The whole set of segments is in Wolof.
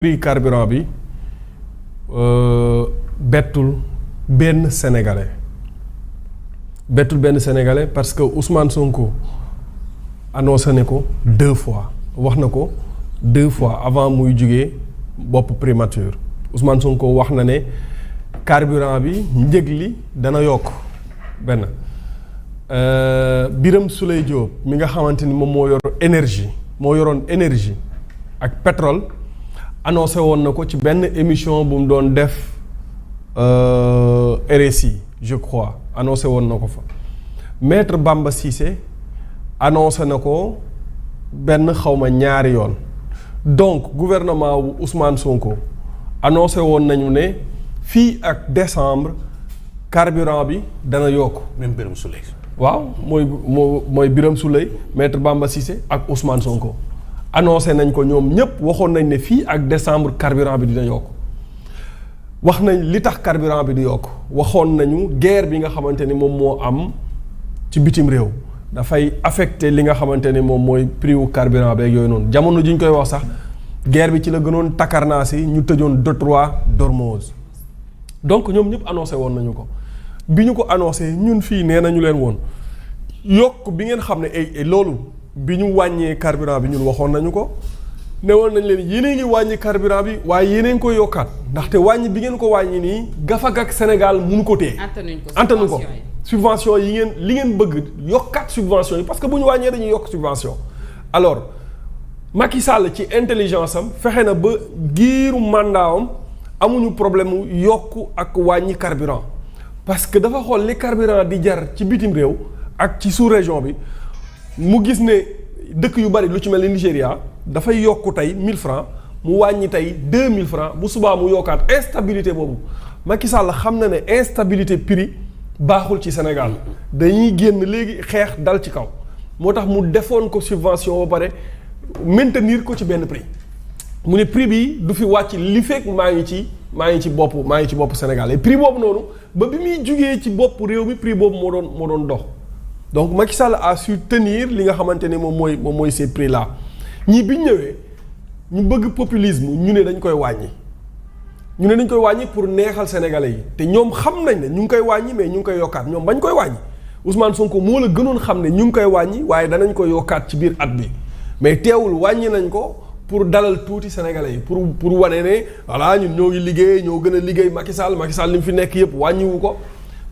prix carburant bi bettul benn sénégalais parce que Ousmane Sonko annoncé ne ko 2 fois wax na ko 2 fois avant muy jugee bopp primature Ousmane Sonko wax na ne carburant bi njëg li dana yokk benn Birame Souleye Diop mi nga xamante ni moom moo yoroon énergie ak pétrole annoncé woon na ko ci benn émission bu mu doon def RSI je crois annoncé woon na ko fa maître Bamba Cissé annoncé na ko benn xawma ñaari yoon donc gouvernement wu Ousmane Sonko annoncé woon nañu ne fii ak décembre carburant bi dana yokk. même Birame Souleye. waaw mooy Birame Souleye maître Bamba Cissé ak Ousmane Sonko. annoncé nañ ko ñoom ñëpp waxoon nañ ne fii ak décembre carburant bi dina yokk wax nañ li tax carburant bi di yokk waxoon nañu guerre bi nga xamante ni moom moo am ci bitim réew dafay affecté li nga xamante ni moom mooy prix wu carburant beeg yooyu noonu jamono ji ñu koy wax sax guerre bi ci la gënoon takkarnaasi ñu tëjoon Detroit d'Ormuz donc ñoom ñëpp annoncé woon nañu ko bi ñu ko annoncé ñun fii nee nañu leen woon yokk bi ngeen xam ne ay loolu. bi ñu wàññee carburant bi ñun waxoon nañu ko ne woon nañ leen yéen ngi wàññi carburant bi waaye yéen ngi ko yokkaat ndaxte wàññi bi ngeen ko wàññi nii gafak ak Sénégal mënu ko téye. antanuñ ko subvention yi li ngeen bëgg yokkaat subvention yi parce que bu ñu wàññee dañuy yokk subvention. alors Macky Sall ci intelligence am fexe na ba giiru mandaawam amuñu problème mu yokk ak wàññi carburant parce que dafa xool li carburant di jar ci bitim réew ak ci sous-région bi. mu gis ne dëkk yu bari lu ci mel ni Nigéria dafay yokku tey 1000 francs mu wàññi tey 2000 francs bu subaa mu yokkaat instabilité boobu Macky Sall xam na ne instabilité prix baaxul ci Sénégal dañuy génn léegi xeex dal ci kaw moo tax mu defoon ko subvention ba pare maintenir ko ci benn prix mu ne prix bi du fi wàcc li fekk maa ngi ci bopp Sénégal et prix boobu noonu ba bi muy jugee ci bopp réew mi prix boobu moo doon dox. donc Macky Sall a su tenir li nga xamante ne moom mooy ces prix là ñii bi ñu ñëwee ñu bëgg populisme ñu ne dañ koy wàññi pour neexal sénégalais yi te ñoom xam nañ ne ñu ngi koy wàññi mais ñu ngi koy yokkaat ñoom bañ koy wàññi Ousmane Sonko moo la gënoon xam ne ñu ngi koy wàññi waaye danañ ko yokkaat ci biir at bi mais teewul wàññi nañ ko pour dalal tuuti sénégalais yi pour wane ne voilà ñun ñoo ngi liggéey ñoo gën a liggéey Macky Sall li mu fi nekk yëpp wàññiwu ko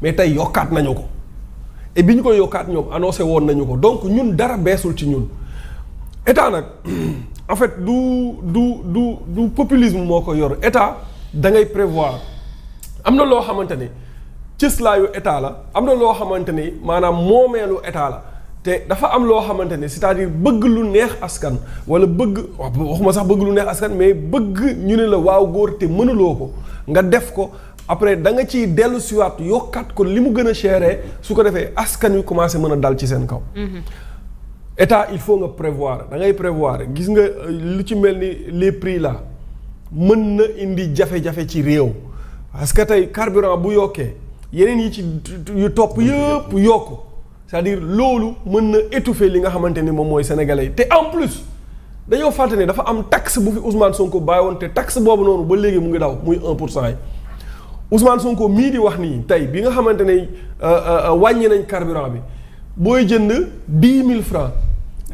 mais tey yokkaat nañu ko. et bi ñu koy yokkaat ñoom annoncé woon nañu ko donc ñun dara beesul ci ñun état nag en fait du populisme moo ko yor état da ngay prévoir am na loo xamante ni cëslaayu état la am na loo xamante ni maanaam moomeelu état la te dafa am loo xamante ni c'est-à-dire bëgg lu neex askan wala waxuma sax bëgg lu neex askan mais bëgg ñu ne la waaw góor te mënuloo ko nga def ko. après da nga ciy dellu siwaat yokkaat ko li mu gën a chéré su ko defee askan wi commencé mën a dal ci seen kaw. état il faut nga prévoir da ngay prévoir gis nga lu ci mel ni les prix là mën na indi jafe-jafe ci réew. parce que tey carburant bu yokkee yeneen yi ci yu topp yëpp yokk c'est-à-dire loolu mën na étouffer li nga xamante ni moom mooy sénégalais yi te en plus dañoo fàtte ne dafa am taxe bu fi Ousmane Sonko bàyyi woon te taxe boobu noonu ba léegi mu ngi daw muy 1% yi. Ousmane Sonko mii di wax nii tey bi nga xamante ne wàññi nañ carburant bi booy jënd 10 000 francs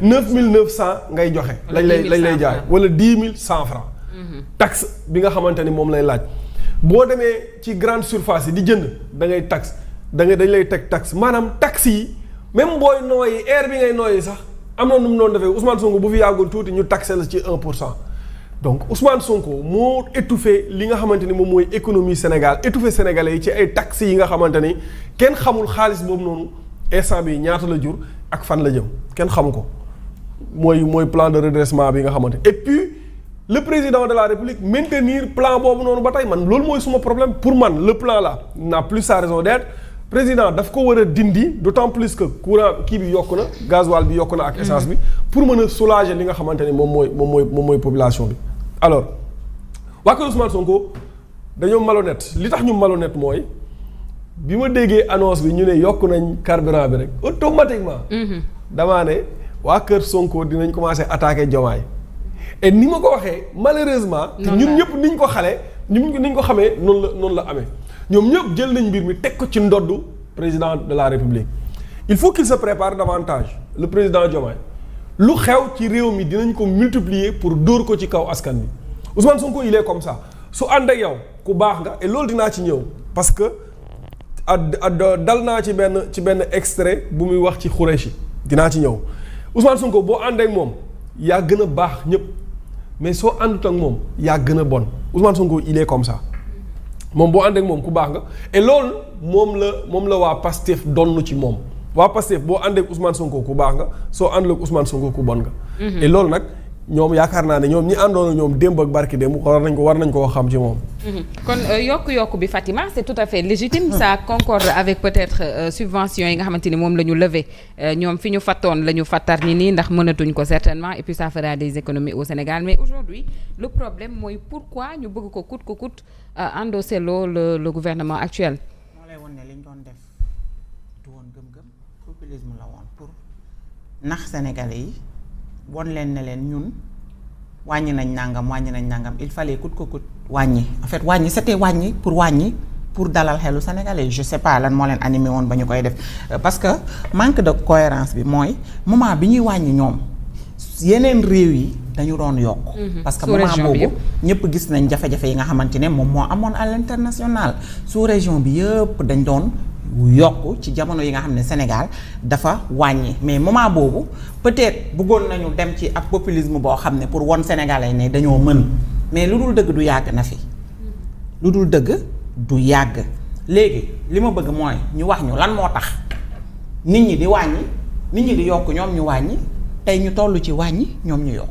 9900 ngay joxe. lañ lay jaay wala 10 100 francs. taxe bi nga xamante ni moom lay laaj. boo demee ci grande surface yi di jënd da ngay taxe dañ lay teg taxe maanaam taxe yi même booy nooyi air bi ngay nooyi sax am na nu mu noonu defee Ousmane Sonko bu fi yàggul tuuti ñu taxe la ci 1%. donc Ousmane Sonko moo étouffé li nga xamante ni moom mooy économie Sénégal étouffé sénégalais yi ci ay taxes yi nga xamante ni kenn xamul xaalis boobu noonu instant bi ñaata la jur ak fan la jëm kenn xamu ko mooy plan de redressement bi nga xamante et puis le président de la République maintenir plan boobu noonu ba tey man loolu mooy suma problème pour man le plan là n'a plus sa raison d'être président daf ko war a dindi d'autant plus que courant kii bi yokk na gasoil bi yokk na ak essence bi pour mën a soulager li nga xamante ni moom mooy population bi. alors waa kër Ousmane Sonko dañoo malhonnête li tax ñu malhonnête mooy bi ma déggee annonce bi ñu ne yokk nañ carburant bi rek automatiquement damaa ne waa kër Sonko dinañ commencer attaquer Diomaye et ni ma ko waxee malheureusement. ñun ñëpp niñ ko xale ñun niñ ko xamee noonu la amee ñoom ñëpp jël nañ mbir mi teg ko ci ndoddu président de la République. il faut qu'il se prépare davantage le président Diomaye lu xew ci réew mi dinañ ko multiplier pour dóor ko ci kaw askan bi Ousmane Sonko il est comme ça su ànd ak yow ku baax nga et loolu dinaa ci ñëw parce que dal naa ci benn extrait bu muy wax ci Khoureychi dinaa ci ñëw Ousmane Sonko boo ànd ak moom yaa gën a baax ñëpp mais soo àndut ak moom yaa gën a bon Ousmane Sonko il est comme ça moom boo ànd ak moom ku baax nga et loolu moom la waa Pastef donn ci moom. waa Pastef boo ànd ak Ousmane Sonko ku baax nga soo àndul ak Ousmane Sonko ku bon nga. et loolu nag ñoom yaakaar naa ne ñoom ñi àndoon ak ñoom démb ak barki démb war nañ ko xam ci moom. kon yokk bi Fatima c'est tout à fait légitime. ça concorde avec peut-être subventions yi nga xamante ni moom la ñu lever ñoom fi ñu fattoon la ñu fattar ni nii ndax mënatuñ ko certainement et puis ça fera des économies au Sénégal mais aujourd'hui le problème mooy pourquoi ñu bëgg ko coûte endosser le gouvernement actuel. moo lay won ne li ñu doon def du woon gëm-gëm populisme la woon pour nax Sénégalais yi won leen ne leen ñun wàññi nañ nangam il fallait coûte que coûte wàññi en fait wàññi c'était wàññi pour dalal xelu Sénégalais je sais pas lan moo leen animé woon ba ñu koy def parce que manque de cohérence bi mooy moment bi ñuy wàññi ñoom yeneen réew yi dañu doon yokk parce que moment boobu ñëpp gis nañ jafe-jafe yi nga xamante ne moom moo amoon à l'international sous région bi yëpp dañ doon yokk ci jamono yi nga xam ne Sénégal dafa wàññi mais moment boobu peut-être bëggoon nañu dem ci ab populisme boo xam ne pour won Sénégalais ne dañoo mën mais lu dul dëgg du yàgg na fi lu dul dëgg du yàgg léegi li ma bëgg mooy ñu wax ñu lan moo tax nit ñi di wàññi nit ñi di yokk ñoom ñu wàññi tey ñu toll ci wàññi ñoom ñu yokk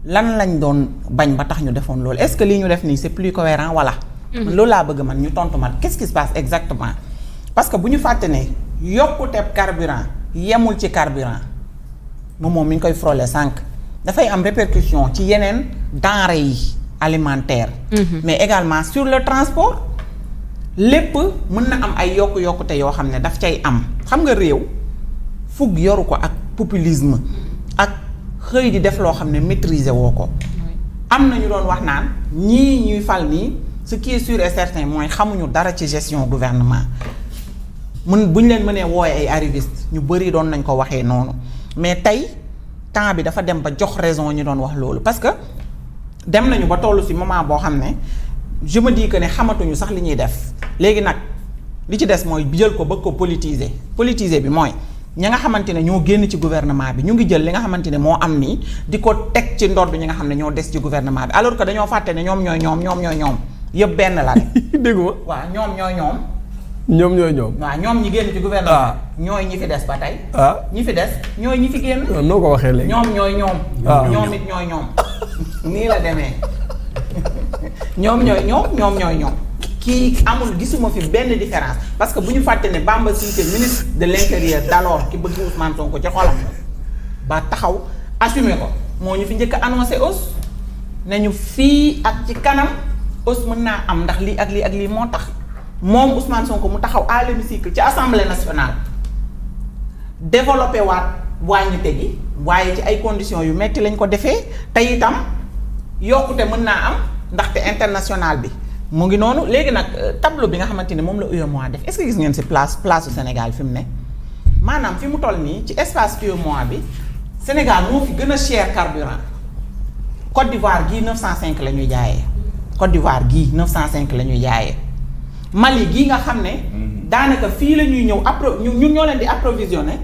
lan lañ doon bañ ba tax ñu defoon loolu est-ce que lii ñu def nii c'est plus cohérent wala loolu laa bëgg man ñu tontu man qu'est-ce qui se passe exactement parce que bu ñu fàtte ne yokkuteb carburant yemul ci carburant moom mi ngi koy frôler sànq dafay am répercussion ci yeneen denrées yi alimentaires mais également sur le transport lépp mën na am ay yokkute yoo xam ne daf cay am xam nga réew fugg yoru ko ak populisme ak xëy di def loo xam ne maîtriser woo ko am na ñu doon wax naan ñii ñuy fal nii ce qui est sûr et certain mooy xamuñu dara ci gestion gouvernement bu ñu leen mënee wooye ay arrivistes ñu bëri doon nañ ko waxee noonu mais tey temps bi dafa dem ba jox raison ñu doon wax loolu parce que dem nañu ba toll ci moment boo xam ne je me dis que ne xamatuñu sax li ñuy def léegi nag li ci des mooy jël ko bëgg ko politiser bi mooy ñi nga xamante ne ñoo génn ci gouvernement bi ñu ngi jël li nga xamante ne moo am nii di ko teg ci ndodd ñi nga xam ne ñoo des ci gouvernement bi alors que dañoo fàtte ne ñoom ñooy ñoom yëpp benn la dégg nga waaw ñoom ñooy ñoom. waaw ñoom ñi génn ci gouvernement ñooy ñi fi des ba tey. ñi fi des ñooy ñi fi génn. noo ko waxee léegi ñoom ñooy ñoom. ñoom it ñooy ñoom. nii la demee ñoom ñooy ñoom. kii amul gisuma fi benn différence parce que bu ñu fàtte ne Bamba Cissé ministre de l'intérieur d'alors ki bëgg Ousmane Sonko ci xolam ba taxaw assumé ko moo ñu fi njëkk a annoncé hausse nañu fii ak ci kanam hausse mën naa am ndax lii ak lii moo tax moom Ousmane Sonko mu taxaw à l'hémicycle ci assemblée nationale développé waat wàññite gi waaye ci ay conditions yu metti lañ ko defee te itam yokkute mën naa am ndaxte international bi mu ngi noonu léegi nag tableau bi nga xamante ne moom la UEMOA def est-ce que gis ngeen ci place su Sénégal fi mu ne maanaam fi mu toll nii ci espace UEMOA bi Sénégal moo fi gën a cher carburant Côte d'Ivoire gii 905 la ñuy jaayee Côte d'Ivoire gii 905 la ñuy jaayee Mali gii nga xam ne daanaka fii la ñuy ñëw ñun ñoo leen di approvisionner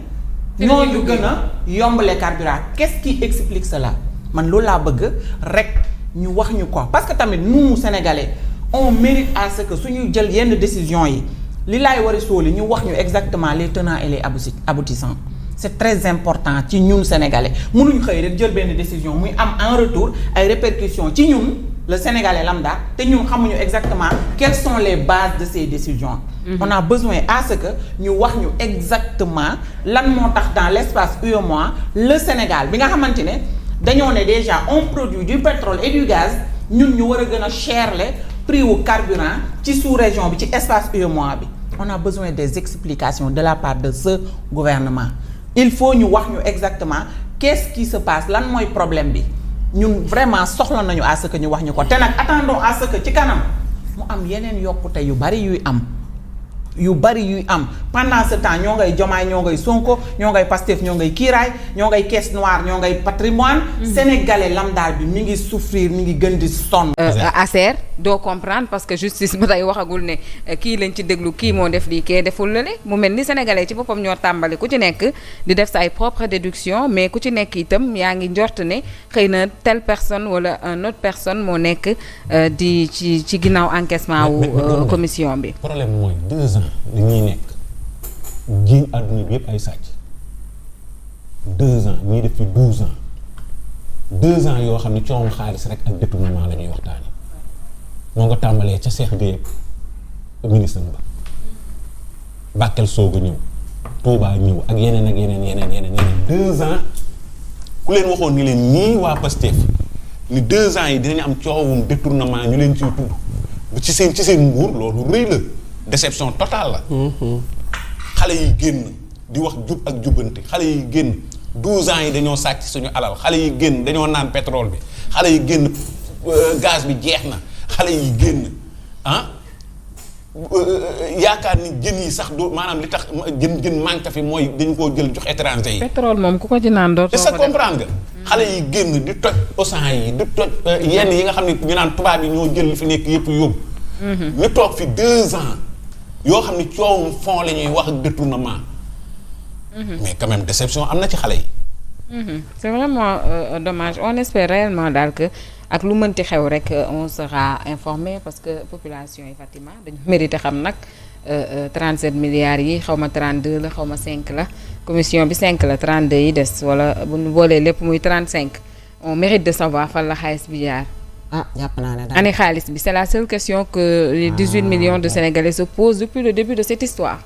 ñoo ñu gën a yombale carburant qu'est-ce qui explique cela man loolu laa bëgg rek ñu wax ñu ko parce que tamit nous Sénégalais on mérite à ce que suñu jël yenn décisions yi li laay war a sóoli ñu wax ñu exactement les tenants et les aboutissants c'est très important ci ñun Sénégalais mënuñ xëy rek jël benn décision muy am en retour ay répercussions ci ñun le Sénégalais lambda te ñun xamuñu exactement quelles sont les bases de ces décisions. On a besoin à ce que ñu wax ñu exactement lan moo tax dans l'espace UEMOA le Sénégal bi nga xamante ne dañoo ne déjà on produit du pétrole et du gaz ñun ñu war a gën a cherle prix wu carburant ci sous-région bi ci espace UEMOA bi on a besoin des explications de la part de ce gouvernement il faut ñu wax ñu exactement qu'est-ce qui se passe lan mooy problème bi ñun vraiment soxla nañu à ce que ñu wax ñu ko te nag attendons à ce que ci kanam mu am yeneen yokkute yu bari yuy am pendant ce temps ñoo ngay Jomaay ñoo ngay Sonko ñoo ngay Pastef ñoo ngay Kiiraay ñoo ngay caisse noire ñoo ngay patrimoine sénégalais lambda bi mi ngi souffrir mi ngi gën di sonn. ASER doo comprendre parce que justice ba tey waxagul ne kii lañ ci déglu kii moo def lii kee deful lële mu mel ni sénégalais ci boppam ñoo tàmbali ku ci nekk di def sa ay propre déduction mais ku ci nekk itam yaa ngi njort ne xëy na telle personne wala une autre personne moo nekk di ci ginnaaw encaissement wu commission bi. problème mooy 2 ans li ñuy nekk jiiñ àdduna bi yëpp ay sàcc 2 ans ñuy def fi 12 ans 2 ans yoo xam ne coowum xaalis rek ak détournement la ñuy waxtaani moo nga tàmbalee ca Cheikh Gueye ministre ba Bakel soog a ñëw Touba ñëw ak yeneen 2 ans ku leen waxoon ni leen ñii waa Pastef ni 2 ans yi dinañ am coowum détournement ñu leen ciy tudd bu ci seen nguur loolu rëy la déception totale la. xale yi génn di wax jub ak jubbanti xale yi génn 12 ans yi dañoo sàcc suñu alal xale yi génn dañoo naan pétrole bi xale yi génn gaz bi jeex na xale yi génn yaakaar ni jën yi sax doo maanaam li tax jën manque fi mooy dañu koo jël jox étranger yi. pétrole moom ku ko ci naan dootoo ko def. comprendre nga. xale yi génn di toj océan yi di toj yenn yi nga xam ne ñu naan tubaab yi ñoo jël li fi nekk yëpp yóbbu. ñu toog fi 2 ans. yoo xam ni coowum fond la ñuy wax ak détournement. mais quand même déception am na ci xale yi. c'est vraiment dommage on espère réellement daal que ak lu mënti xew rek on sera informé parce que population yi Fatima dañu mérité xam nag 37 milliards yi xaw ma 32 la xaw ma 5 la commission bi 5 la 32 yi des wala bu ñu boolee lépp muy 35 on mérite de savoir fan la xaalis bi jaar. jàpp naa ne daal ani xaalis bi c'est la seule question que les 18 millions de Sénégalais se posent depuis le début de cette histoire.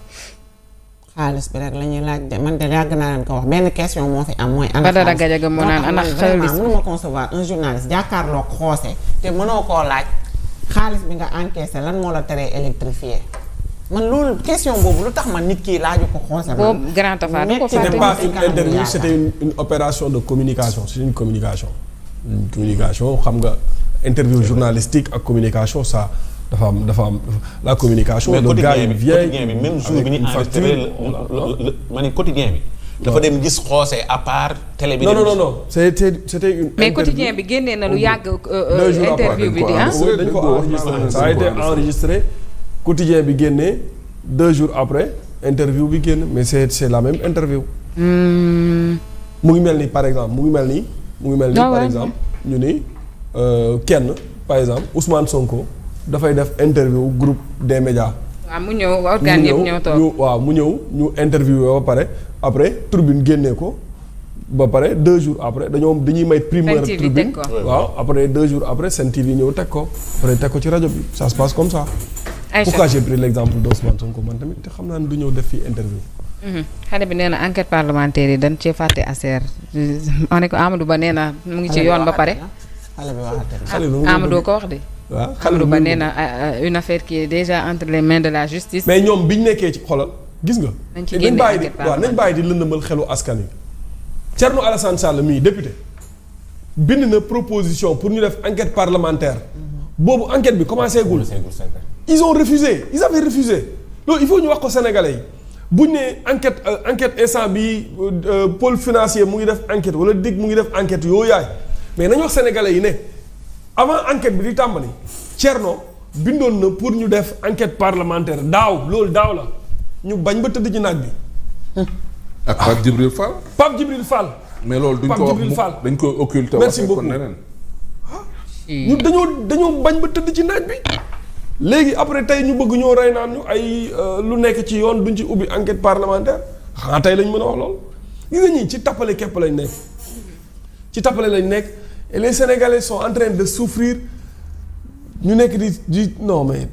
xaalis bi rek la ñuy laaj de man de yàgg naa leen ko wax benn question moo fi am mooy. ana Badara Gadiaga moo naan ana xaalis bi mënuma concevoir un journaliste jàkkaarloo xoose te mënoo koo laaj xaalis bi nga encaissé lan moo la teree électrifié man loolu question boobu lu tax man nit kii laaju ko xoose. boobu grand affaire du ko c'était pas fàtte. une interview c'était une opération de communication c'est une communication. xam nga interview journalistique ak communication ça dafa am la communication. mais le gars il vient quotidien bi même jour bi ñu enregistré ma ne quotidien bi. dafa dem gis xoose à part télé bi. non c'était une. mais quotidien bi génnee na lu yàgg. 2 jours après interview bi di dañ ko enregistré ça a été enregistré quotidien bi génnee 2 jours après interview bi génn mais c'est la même interview. mu ngi mel ni par exemple par exemple ñu ni kenn par exemple Ousmane Sonko dafay def interview groupe des médias. waaw mu ñëw organe yëpp ñëw toog mu ñëw ñu interview ba pare après tribune génnee ko ba pare 2 jours après dañuy may primeur tribune waaw après 2 jours après Sen TV ñëw teg ko après teg ko ci rajo bi ça se passe comme ça. pourquoi j'ai pris l'exemple d'Ousmane Sonko man tamit te xam naa ne du ñëw def fii interview. xale bi nee na enquête parlementaire yi dañ cee fàtte ASER on est ko Amadou Ba nee na mu ngi ci yoon ba pare. Amadou ko wax de. waaw Amadou Ba nee na une affaire qui est déjà entre les mains de la justice. mais ñoom biñ nekkee ci xolal gis nga. nañ ci génne enquête nañ bàyyi di lëndëmal xelu askan wi. Thierno Alassane Sall mii député bind na proposition pour ñu def enquête parlementaire boobu enquête bi commencé gul. ils ont refusé ils avaient refusé loolu il faut ñu wax ko sénégalais yi. buñ ne enquête instant bi pôle financier mu ngi def enquête wala DIC mu ngi def enquête yooyu yaay mais nañu wax sénégalais yi ne avant enquête bi di tàmbali Thierno bindoon na pour ñu def enquête parlementaire loolu daaw la ñu bañ ba tëdd ci naaj bi. ak Pape Djibril Fall. Pape Djibril Fall. mais loolu duñ ko wax dañ koy occulter. merci beaucoup ñu dañoo bañ ba tëdd ci naaj bi. léegi après tey ñu bëgg ñoo rey naan ñu ay lu nekk ci yoon duñ ci ubbi enquête parlementaire xanaa tey lañ mën a wax lool gis nga ñii ci tappale képp lañ nekk et les Sénégalais sont en train de souffrir ñu nekk di non mais.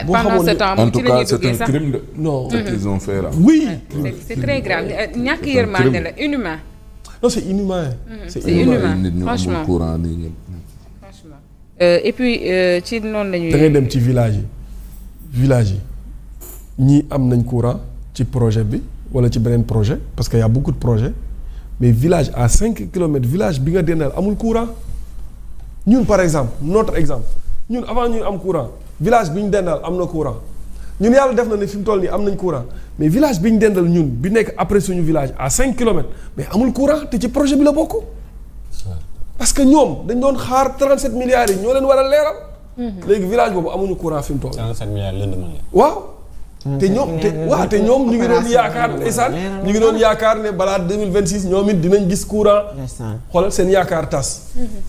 boo pendant ce temps en tout cas c'est un crime de. non ce qu'ils ont fait là. oui. c'est très grave ñàkk yërmande la inhumain. non c'est inhumain. c'est inhumain nit ñu amul courant nii ñëpp. et puis ci noonu la ñuy. da ngay dem ci village yi ñii am nañ courant ci projet bi wala ci beneen projet parce que y a beaucoup de projets mais village à 5 kilomètres village bi nga dendal amul courant ñun par exemple notre exemple ñun avant ñuy am courant village bi ñu dendal am na courant ñun yàlla def na ne fi mu toll nii am nañ courant mais village bi ñu dendal ñun bi nekk après suñu village à 5 kilomètres mais amul courant te ci projet bi la bokk. parce que ñoom dañ doon xaar 37 milliards yi ñoo leen war a leeral. léegi village boobu amuñu courant fi mu toll. 37 milliards lënd na la. waaw. te ñoom ñu ngi doon yaakaar ndeysaan ñu ngi doon yaakaar ne balaa 2026 ñoom it dinañ gis courant. xoolal seen yaakaar tas.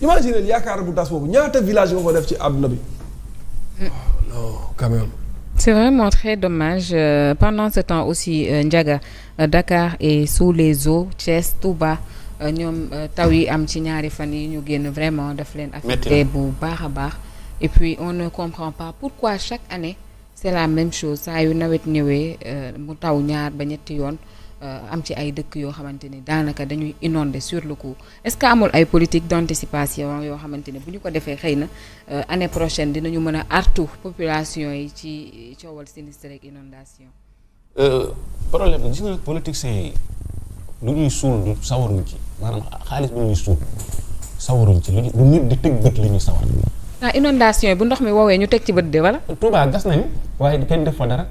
imagine yaakaar bu tas boobu ñaata village nga ko def ci àdduna bi. non quand même. C'est vraiment très dommage. Pendant ce temps aussi Ndiaga Dakar est sous les eaux Thiès Touba ñoom taw yi am ci ñaari fan yi ñu génn vraiment daf leen affecté bu baax a baax. Et puis on ne comprend pas pourquoi chaque année c'est la même chose saa yu nawet ñëwee mu taw ñaar ba ñetti yoon am ci ay dëkk yoo xamante ni daanaka dañuy inonder sur le coup est-ce que amul ay politique d'anticipation yoo xamante ni bu ñu ko defee xëy na année prochaine dinañu mën a artu population yi ci coowal sinistre ak inondation problème gis nga politiciens yi lu ñuy suul du sawaruñ ci maanaam xaalis bu ñuy suul sawaruñ ci lu nit di tëg bët li ñuy sawar. inondation yi bu ndox mi woowee ñu teg ci bët de wala. Touba gas nañu waaye kenn def fa dara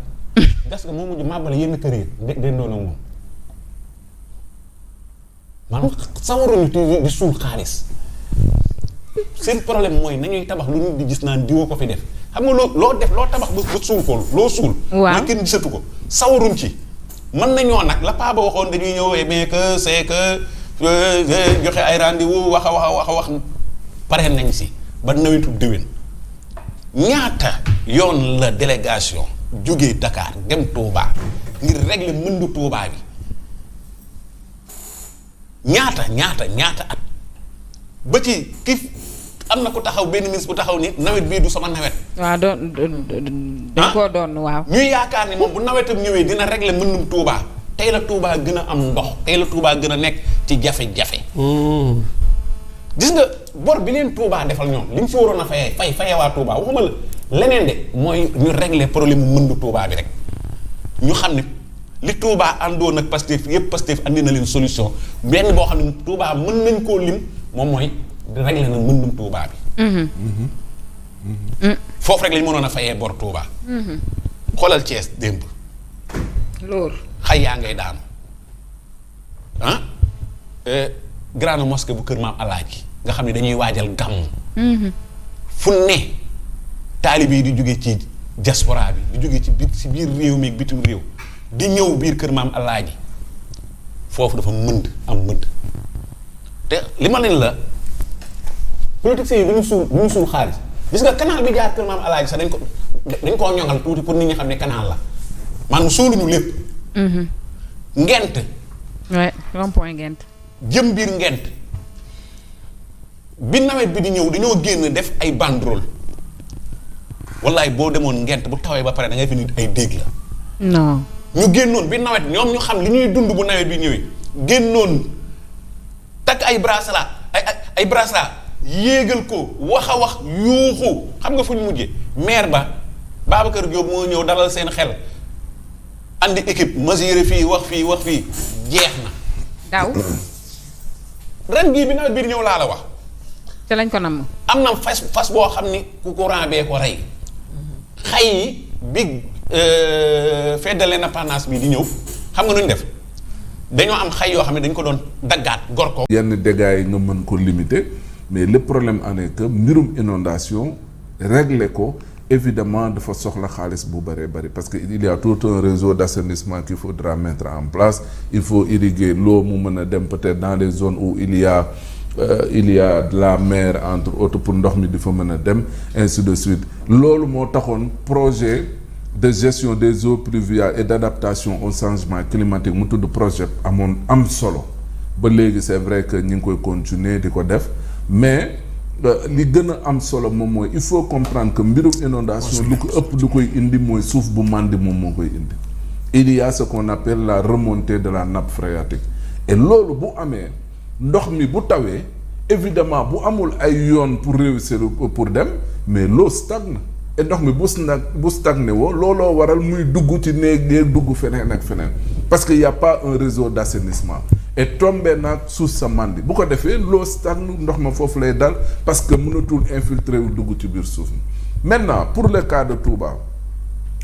gas nga moo mujj màbbale yenn kër yi den doon ak moom maanaam sawaruñu di suul xaalis seen problème mooy nañuy tabax lu nit di gis naan diwoo ko fi def xam nga loo def loo tabax ba suul ko loo suul. waaw kenn gisatu ko sawaruñ ci mën nañoo nag la paa ba waxoon dañuy ñëwee mais que c'est que joxe ay rendez-vous wax a wax pare nañ si. ba nawetu déwén ñaata yoon la délégation jógee Dakar dem Touba ngir régler mëndu Touba bi ñaata at ba ci kii am na ku taxaw benn ministre bu taxaw ni nawet bii du sama nawet. waaw dañ koo doon waaw. ñuy yaakaar ni moom bu nawetam ñëwee dina régler mëndum Touba tey la Touba gën a am ndox tey la Touba gën a nekk ci jafe-jafe. gis nga bor bi leen Touba defal ñoom li ñu si waroon a fayee waa Touba waxuma la leneen de mooy ñu régler problème mu mëndu Touba bi rek ñu xam ne li Touba àndoon ak Pastef yëpp Pastef andi na leen solution benn boo xam ne Touba mën nañ koo lim moom mooy régler na mëndum Touba bi. foofu rek lañ mënoon a fayee bor Touba. xoolal Thiès démb. loolu. xay yaa ngay daanu grande mosquée bu kër maam Alaaji nga xam ne dañuy waajal gàmm. fu ne taalibe yi di jóge ci diaspora bi di jóge ci biir réew mi ak bitim réew di ñëw biir kër maam Alaaji foofu dafa mënd am mënd te li ma leen la politiciens yi du ñu suul xaalis gis nga canal bi jaar kër maam Alaaji sax dañ koo ñoŋal tuuti pour nit ñi xam ne canal la maanaam suuluñu lépp. ngent. ouais rond-point ngent. jëm biir ngent bi nawet bi di ñëw dañoo génn def ay banderole wallaay boo demoon ngent bu tawee ba pare da ngay fi nit ay dégg la. non. ñu génnoon bi nawet ñoom ñu xam li ñuy dund bu nawet bi ñëwee génnoon takk ay bracelet ay bracelet yéegal ko wax a wax yuuxu xam nga fu ñu mujjee maire ba Babacar Diop moo ñëw dalal seen xel andi équipe mesuré fii wax fii jeex na. daaw. ren gii bi nawet bi di ñëw laa la wax. te lañ ko namm. am na fas boo xam ni ku courant bee ko rey. xay yi bi fête de l'indépendance bi di ñëw xam nga nu ñu def dañoo am xay yoo xam ne dañ ko doon daggaat gor ko. yenn dégâts yi nga mën ko limiter mais le problème en est que mbirum inondation régler ko évidemment dafa soxla xaalis bu bëree bëri parce que il y a tout un réseau d'assainissement qu'il faudra mettre en place il faut irriguer l'eau mu mën a dem peut-être dans les zones où il y a de la mer entre autres pour ndox mi di fa mën a dem ainsi de suite loolu moo taxoon projet de gestion des eaux pluviales et d'adaptation au changement climatique mu tudd projet am solo ba léegi c'est vrai que ñu ngi koy continuer di ko def mais li gën a am solo moom mooy il faut comprendre que mbirum inondation lu ko ëpp lu koy indi mooy suuf bu màndi moom moo koy indi il y a ce qu'on appelle la remontée de la nappe phréatique et loolu bu amee ndox mi bu tawee évidemment bu amul ay yoon pour réussir pour dem mais l'eau stagne et ndox mi bu stagné woo looloo waral muy dugg ci néeg dugg feneen ak feneen parce que y a pas un réseau d'assainissement et tombé naag suuf sa mandi bu ko defee l'eau stagne ndox ma foofu lay dal parce que mënatul infiltrer wu dugg ci biir suuf mi. Maintenant pour le cas de Touba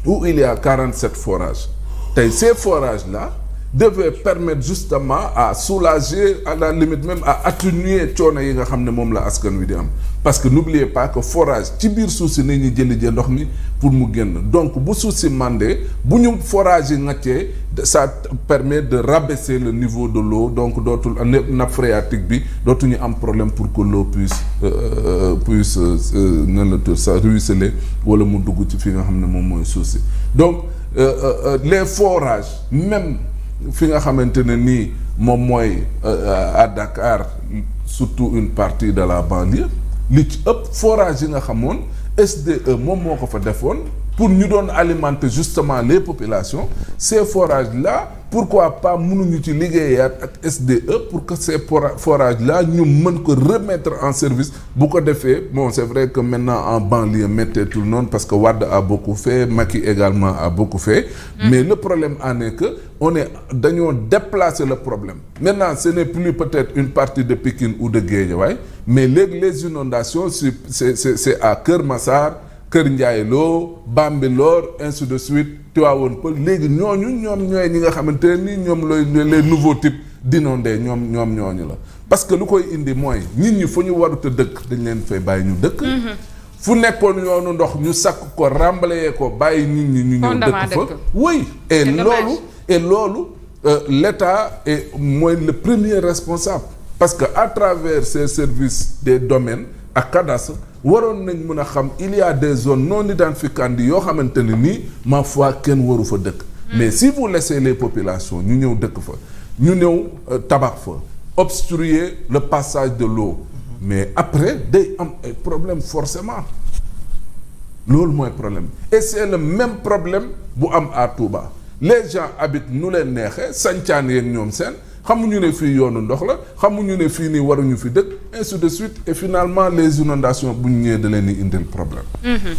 où il y a 47 forages tey ces forages là devait permettre justement à soulager à la limite même à atténuer coono yi nga xam ne moom la askan wi di am parce que n'oubliez pas que forage ci biir suuf si nañuy jëli jee ndox mi pour mu génn donc bu suuf si mandé bu ñu forage yi ŋaccee ça permet de rabaisser le niveau de l'eau donc dootul nappe phréatique bi dootuñu am problème pour que l'eau puisse nan la tudd ça ruisseler wala mu dugg ci fi nga xam ne moom mooy suuf si donc les forages même fi nga xamante ne nii moom mooy à Dakar surtout une partie de la banlieue li ci ëpp forage yi nga xamoon SDE moom moo ko fa defoon pour ñu doon alimenter justement les populations ces forages là pourquoi pas mënuñu ci liggéeyaat ak SDE pour que ces forages là ñu mën ko remettre en service bu ko defee bon c'est vrai que maintenant en banlieue metteetul noonu parce que Wade a beaucoup fait Macky également a beaucoup fait mais le problème en est que dañoo déplacer le problème maintenant ce n'est plus peut-être une partie de Pikine ou de Guédiawaye mais léegi les inondations c'est à Keur Massar Kër Ndiaye Lo Bambilor ainsi de suite Tivaouane Peulh léegi ñoom ñooy ñi nga xamante ne ni ñoom les nouveaux types d'inondés ñoom ñooñu la parce que lu koy indi mooy nit ñi fu ñu warut a dëkk dañ leen fay bàyyi ñu dëkk fu nekkoon yoonu ndox ñu sakk ko remblayer ko bàyyi nit ñi ñu ñëw dëkk fa oui et loolu l'État est mooy le premier responsable parce que à travers ces services des domaines ak cadastre waroon nañ mën a xam il y a des zones non identificantes yoo xamante ne nii ma foi kenn waru fa dëkk mais si vous laissez les populations ñu ñëw dëkk fa ñu ñëw tabax fa obstruer le passage de l'eau mais après day am ay problème forcément loolu mooy problème et c'est le même problème bu am à Touba les gens habitent nu leen neexee sancaan yeeg ñoom seen xamuñu ne fii yoonu ndox la xamuñu ne fii nii waruñu fi dëkk ainsi de suite et finalement les inondations bu ñu ñëwee da leen di indil problème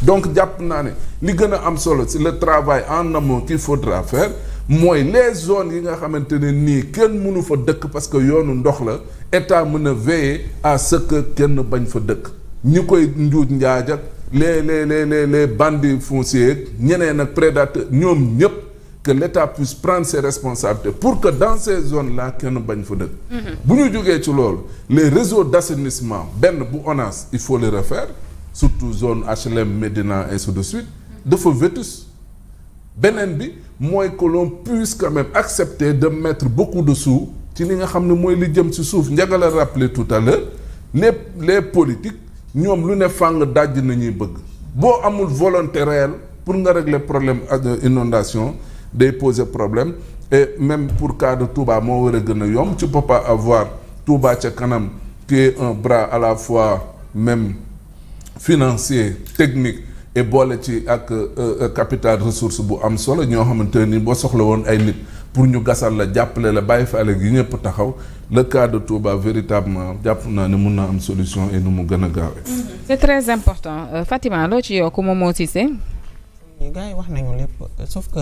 donc jàpp naa ne li gën a am solo c'est le travail en amont qu'il faudra faire mooy les zones yi nga xamante ne nii kenn mënu fa dëkk parce que yoonu ndox la état mën a veiller à ce que kenn bañ fa dëkk ñi koy njuuj njaaj ak les bandits fonciers ñeneen ak prédateurs ñoom ñëpp que l'État puisse prendre ses responsabilités pour que dans ces zones-là kenn bañ fa dëkk bu ñu jógee ci loolu les réseaux d'assainissement benn bu ONAS il faut les refaire surtout zone HLM Médina ainsi de suite dafa vétus beneen bi mooy que l'on puisse quand même accepter de mettre beaucoup de sous ci li nga xam ne mooy li jëm ci suuf Ndiaga la rappelé tout à l'heure les politiques ñoom lu ne fàng dajj nañuy bëgg boo amul volonté réelle pour nga régler problème inondation day poser problème et même pour cas de Touba moo war a gën a yomb tu peux pas avoir Touba ca kanam qui est un bras à la fois même financier technique et boole ci ak capital ressource bu am solo ñoo xamante ne ni boo soxla woon ay nit pour ñu gasal la jàppale la bàyyi fa àll gi ñëpp taxaw le cas de Touba véritablement jàpp naa ne mun naa am solution et nu mu gën a gaawee. c'est très important Fatima loo ci yokk Momo Cissé. gars yi wax nañu lépp sauf que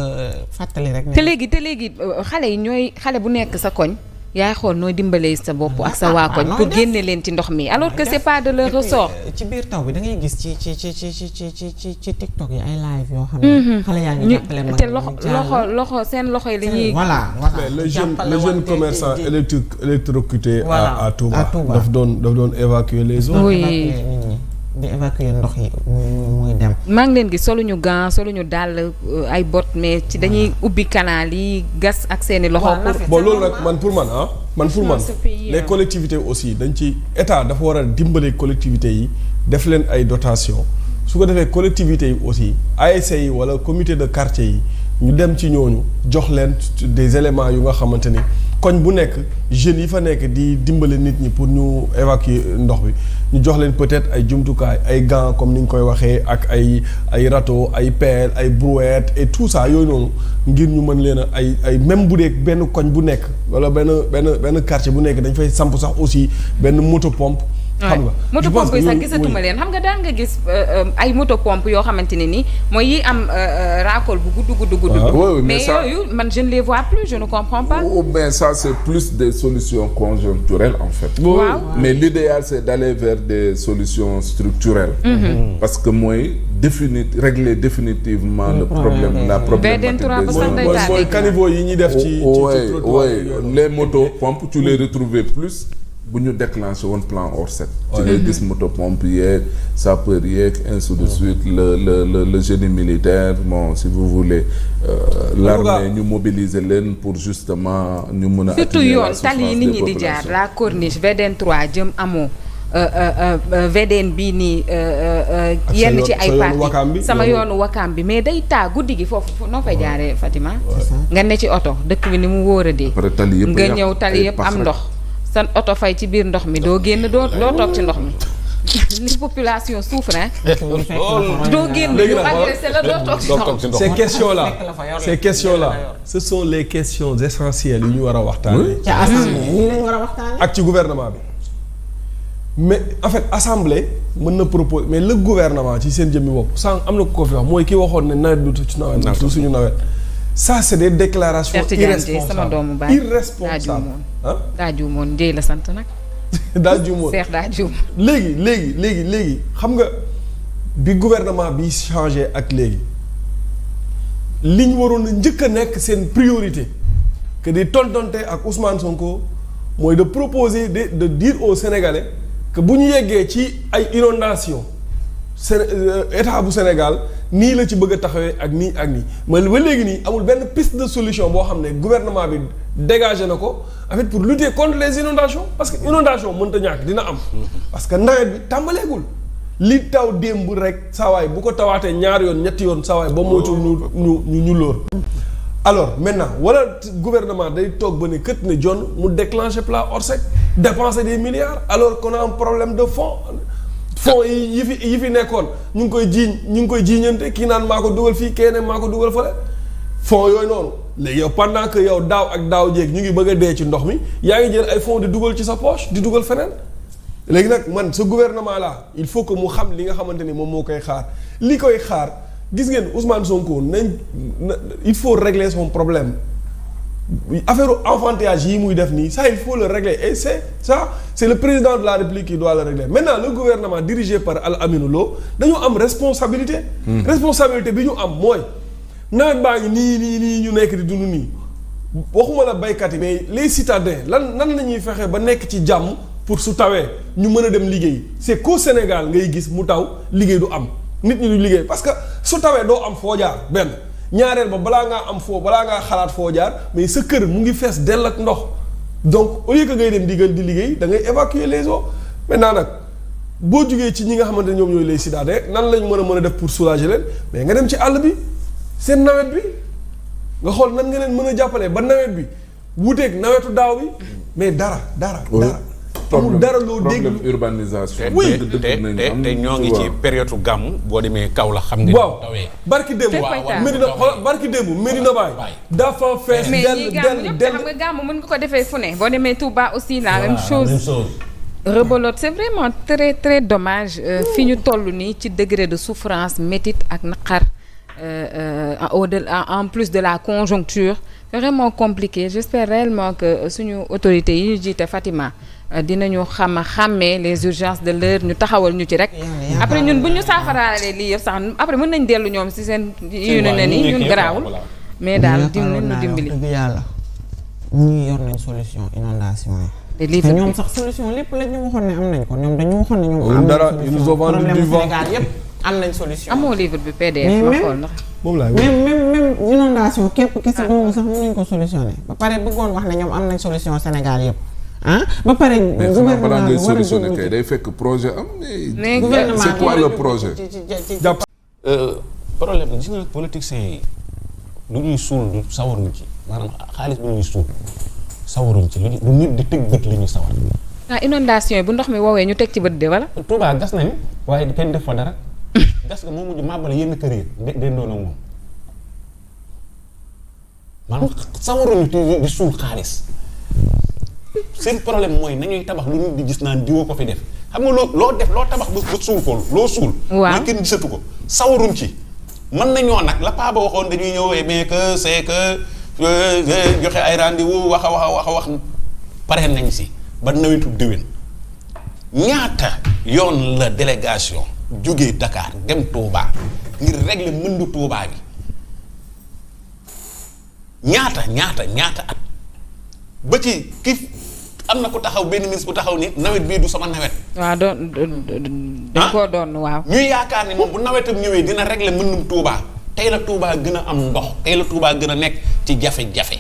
fàttali rek. te léegi xale bu nekk sa koñ yaay xool nooy dimbalee sa bopp ak sa waa koñ pour génne leen ci ndox mi alors que c'est pas de leur ressort. ci biir taw bi da ngay gis ci TikTok yi ay live yoo xam ne. xale yaa ngi jàppale mag te loxo seen loxo yi la ñuy. voilà les jeunes commerçants électrocutés à Touba daf doon évacuer les zones. oui. di évacuer ndox yi muy dem. maa ngi leen gis soluñu gant soluñu dàll ay bot mais ci dañuy ubbi canal yi gas ak seeni loxo. bon loolu nag man pour man les collectivités aussi dañ ci état dafa war a dimbale collectivités yi def leen ay dotation su ko defee collectivités yi aussi ASC yi wala comité de quartier yi ñu dem ci ñooñu jox leen des éléments yu nga xamante ni koñ bu nekk jeunes yi fa nekk di dimbale nit ñi pour ñu évacuer ndox bi ñu jox leen peut-être ay jumtukaay ay gants comme ni ñu koy waxee ak ay râteau ay pelle ay brouette et tout ça yooyu noonu ngir ñu mën leen a ay même bu dee benn koñ bu nekk wala benn quartier bu nekk dañ fay samp sax aussi benn moto pompe xam nga moto pompe yi sax gisatuma leen xam nga daan nga gis ay moto pompe yoo xamante ne nii mooy yi am raakool bu gudd. mais yooyu man je ne les vois plus je ne comprends pas. Ben ça c'est plus des solutions conjoncturelles en fait. waaw mais l'idéal c'est d'aller vers des solutions structurelles. Parce que mooy régler définitivement le problème la problématique des mooy caniveau yi ñuy def ci trottoir les motos pompes tu les retrouvais plus bu ñu déclenché woon plan Orsec. ci ngay gis moto pompe yeeg sapeur yeeg ainsi de suite le génie militaire bon si vous voulez l'armée ñu mobiliser leen pour justement ñu mën a surtout yoon tali yi nit ñi di jaar la corniche VDN 3 jëm amoo VDN bii nii yenn ci ay parti sama yoonu wakaam bi mais day taa guddi gi foofu noo fay jaaree Fatima nga ne ci oto dëkk bi ni mu wóor a dee nga ñëw tali yëpp am ndox sa oto fay ci biir ndox mi doo génn doo toog ci ndox mi li population souffre doo génn ñu agressé la doo toog ci ndox mi ces questions là ce sont les questions essentielles yu ñu war a waxtaanee ak ci gouvernement bi mais en fait assemblée mën na proposer mais le gouvernement ci seen jëmmi bopp sànq am na ko fi wax mooy ki waxoon ne nawet du ci nawet du suñu nawet ça c'est des déclarations irresponsables daa juumoon Ndiaye la sant nag daa juumoon Seex daa juum léegi xam nga bi gouvernement bi changé ak léegi li ñu waroon a njëkk a nekk seen priorité que di tontonte ak Ousmane Sonko mooy de proposer de dire aux Sénégalais que bu ñu yeggee ci ay inondations état bu Sénégal nii la ci bëgg a taxawee ak nii mais ba léegi nii amul benn piste de solution boo xam ne gouvernement bi dégagé na ko en fait pour lutter contre les inondations parce que inondation mënta ñàkk dina am parce que nawet bi tàmbaleegul li taw démb rek saawaay bu ko tawaatee ñaari yoon ñetti yoon saawaay ba moytu ñu lóor alors maintenant wala gouvernement day toog ba ne kët ne jon mu déclencher plan Orsec dépenser des milliards alors qu'on a un problème de fonds yi fi nekkoon ñu ngi koy jiiñante kii naan maa ko dugal fii kenn maa ko dugal fële fonds yooyu noonu léegi yow pendant que yow daaw ak daaw jéeg ñu ngi bëgg a dee ci ndox mi yaa ngi jël ay fonds di dugal ci sa poche di dugal feneen léegi nag man ce gouvernement là il faut que mu xam li nga xamante ni moom moo koy xaar li koy xaar gis ngeen Ousmane Sonko il faut régler son problème affaire enfantillage yi muy def nii ça il faut le régler et c'est le président de la République qui doit le régler maintenant le gouvernement dirigé par Al Aminou Lo dañu am responsabilité responsabilité bi ñu am mooy nawet baa ngi nii ñu nekk di dund nii waxuma la baykat yi mais les citadins nan la ñuy fexe ba nekk ci jàmm pour su tawee ñu mën a dem liggéey c'est qu'au Sénégal ngay gis mu taw liggéey du am nit ñi du liggéey parce que su tawee doo am foo jaar benn ñaareel ba balaa ngaa xalaat foo jaar mais sa kër mu ngi fees dell ak ndox donc au lieu que ngay dem di liggéey da ngay évacuer les eaux maintenant nag boo jugee ci ñi nga xamante ne ñoom ñooy les citadins nan lañ mën a def pour soulager leen mais nga dem ci àll bi seen nawet bi nga xool nan nga leen mën a jàppale ba nawet bi wuuteeg nawetu daaw bi mais dara amul dara loo dégg problème urbanisation. oui te ñoo ngi ci période gàmmu boo demee Kaolack xam nga. waaw barki démb Medina Baye dafa fees mais ñi gàmmu ñëpp xam nga gàmmu mën nga ko defee fu ne boo demee Touba aussi la même chose. Rebelote c'est vraiment très très dommage fi ñu toll nii ci degré de souffrance métit ak naqar en plus de la conjoncture vraiment compliqué j'espère réellement que suñu autorités yi ñu jiite Fatima dinañu xàmmee les urgences de l'heure ñu taxawal ñu ci rek après ñun bu ñu saafaraalee lii yëpp sax après mën nañ dellu ñoom ci seen yu ne nii ñun garaawul mais daal ñu dimbali dëgg yàlla ñii yor nañ solution inondation yi te ñoom sax solution lépp la ñu waxoon ne am nañ ko ñoom dañu waxoon ne ñoom am nañ solution problème Sénégal yëpp am nañ solution amoo livre bi PDF ma xool ndax moom laa même inondation képp kese boobu sax mën nañ ko solutionné ba pare bëggoon wax ne ñoom am nañ solution Sénégal yëpp ba pare gouvernement bi war a solutionné kay day fekk projet am mais gouvernement c'est quoi le projet problème gis nga politiciens yi lu ñuy suul du sawaruñ ci maanaam xaalis bi ñuy suul sawaruñ ci lu nit di teg bët li ñuy sawar inondation yi bu ndox mi woowee ñu teg ci bët de wala Touba gas nañ waaye kenn def fa dara gas nga moo mujj màbbal yenn kër yi dendoon ak moom maanaam sawaruñu di suul xaalis seen problème mooy nañuy tabax lu nit di gis naan diwoo ko fi def xam nga loo def loo tabax ba suul ko loo suul. waaw mooy kenn gisatu ko sawaruñ ci. mën nañoo nag la paa ba waxoon dañuy ñëw mais que c'est que joxe ay rendez-vous wax pare nañ si ba nawetu déwén ñaata yoon la délégation jógee Dakar dem Touba ngir régler mëndu Touba bi ñaata at ba ci ki am na ko taxaw benn ministre bu taxaw ni nawet bii du sama nawet. waaw dañ koo doon waaw. ñuy yaakaar ni moom bu nawetam ñëwee dina régler mëndum Touba tey la Touba gën a am ndox tey la Touba gën a nekk ci jafe-jafe.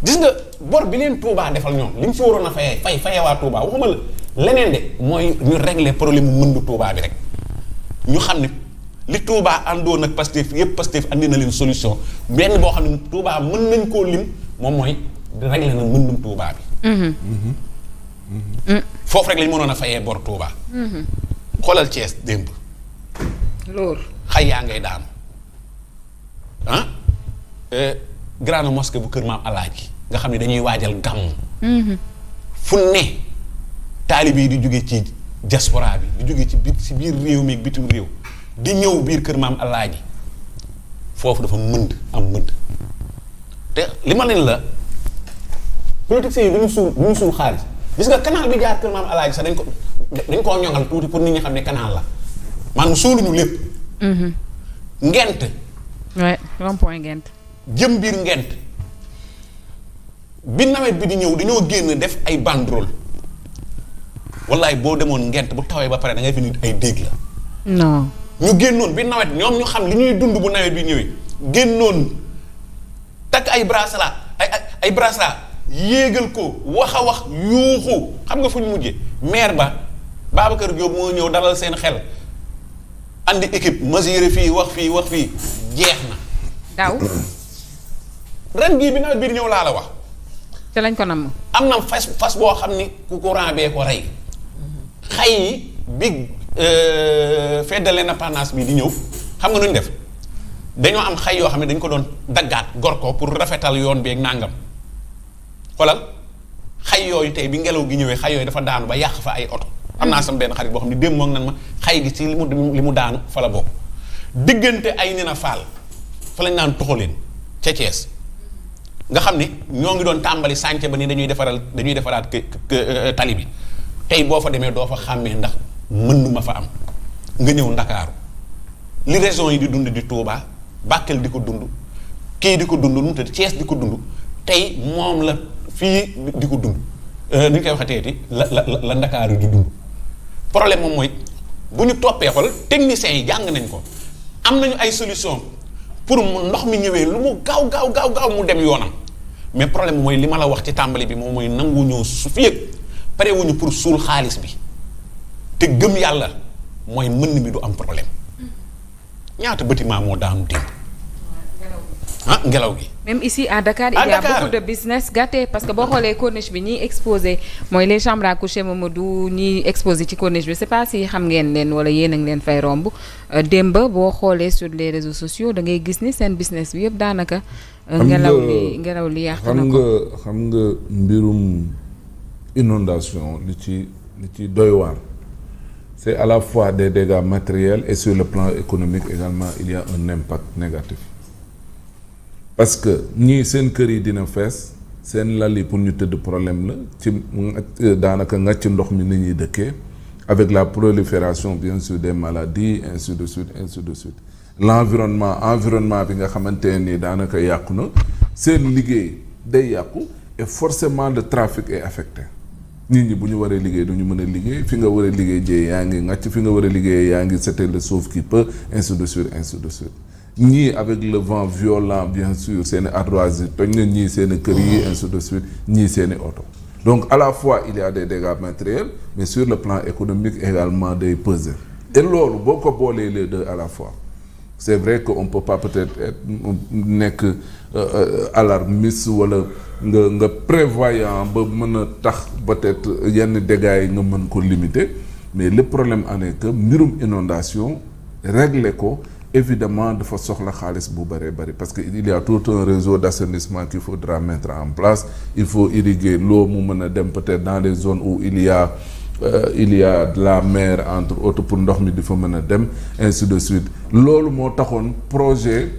gis nga bor bi leen Touba defal ñoom li ñu si waroon a fayee waa Touba waxuma la leneen de mooy ñu régler problème mu mëndu Touba bi rek ñu xam ne li Touba àndoon ak Pastef yëpp Pastef andi na leen solution benn boo xam ne Touba mën nañ koo lim moom mooy régler na mëndum Touba bi. foofu rek lañ mënoon a fayee bor Touba. xoolal Thiès démb. loolu. xay yaa ngay daanu grande mosquée bu kër maam Alaaji nga xam ne dañuy waajal gàmm. fu ne taalib yi di jóge ci diaspora bi di jóge ci biir réew mi ak bitim réew di ñëw biir kër maam Alaaji foofu dafa mënd te li ma leen la politiciens yi du ñu suul xaalis gis nga canal bi jaar kër maam Alaaji sax dañ koo ñoŋal tuuti pour nit ñi xam ne canal la maanaam suuluñu lépp. Ngent. ouais rond-point Ngent. jëm biir Ngent bi nawet bi di ñëw dañoo génn def ay banderole wallaay boo demoon Ngent bu tawee ba pare da ngay fi nit ay dégg la. non. ñu génnoon bi nawet ñoom ñu xam li ñuy dund bu nawet bi ñëwee génnoon takk ay bracelet ay bracelet yéegal ko wax yuuxu xam nga fu ñu mujjee maire ba Babacar Diop moo ñëw dalal seen xel. andi équipe mesuré fii wax fii jeex na. daaw. ren gii bi nawet bii di ñëw laa la wax. te lañ ko namm. am na fas boo xam ni ku courant bee ko rey. xay yi bi fête de l'indépendance bi di ñëw xam nga nu ñu def dañoo am xay yoo xam ne dañ ko doon daggaat gor ko pour rafetal yoon bi ak nàngam xoolal xay yooyu tey bi ngelaw gi ñëwee xay yooyu dafa daanu ba yàq fa ay oto. am naa sama benn xarit boo xam ne démb moom nan ma xay gi ci li mu daanu fa la bokk diggante ay nina faal fa lañ naan toxaleen ca Thiès nga xam ne ñoo ngi doon tàmbali sànce ba ni dañuy defaraat tali bi tey boo fa demee doo fa xàmmee ndax mën ma fa am nga ñëw Ndakaaru li régions yi di dund di Touba Bakel di ko dund kii di ko dund nu mu tëdd Thiès di ko dund tey moom la fii di ko dund ni ñu koy waxateeti la Ndakaaru di dund problème moom mooy bu ñu toppee xool techniciens yi jàng nañ ko am nañu ay solution pour mu ndox mi ñëwee lu mu gaaw mu dem yoonam mais problème mooy li ma la wax ci tàmbali bi moom mooy nangu ñëw su fi yëg pare wuñu pour suul xaalis bi te gëm yàlla mooy mën mi du am problème ñaata bâtiment moo daanu démb ngelaw gi. même ici à Dakar. il y a beaucoup de business gâté parce que boo xoolee corniche bi ñiy exposé mooy les chambres à coucher Mamadou ñiy exposé ci corniche bi c'est pas si xam ngeen leen wala yéen a ngi leen fay romb démb boo xoolee sur les réseaux sociaux da ngay gis ni seen business bi yëpp daanaka. ngelaw li yàq na ko xam nga mbirum inondation li ci doy waar c'est à la fois des dégâts matériels et sur le plan économique également il y a un impact négatif. parce que ñii seen kër yi dina fees seen lal yi pour ñu tëdd problème la ci daanaka ngàcc ndox mi nit ñuy dëkkee avec la prolifération bien sûr des maladies ainsi de suite environnement bi nga xamante ni daanaka yàqu na seen liggéey day yàqu et forcément le trafic est affecté nit ñi bu ñu waree liggéey du ñu mën a liggéey fi nga war a liggéey jee yaa ngi ngàcc fi nga war a liggéey yaa ngi c'était le sauve qui peut ainsi de suite ñii avec le vent violent bien sûr seeni ardoises yi toj na ñii seeni kër yi ainsi de suite ñii seeni oto donc à la fois il y a des dégâts matériels mais sur le plan économique également day peser et loolu boo ko boolee les deux à la fois c'est vrai que on peut pas peut-être nekk alarmiste wala nga prévoyant ba mën a tax peut-être yenn dégâts yi nga mën ko limiter mais le problème en est que mbirum inondation régler ko évidemment dafa soxla xaalis bu bëree bëri parce que il y a tout un réseau d'assainissement qu'il faudra mettre en place il faut irriguer l'eau mu mën a dem peut-être dans les zones où il y a il y a de la mer entre autres pour ndox mi di fa mën a dem ainsi de suite loolu moo taxoon projet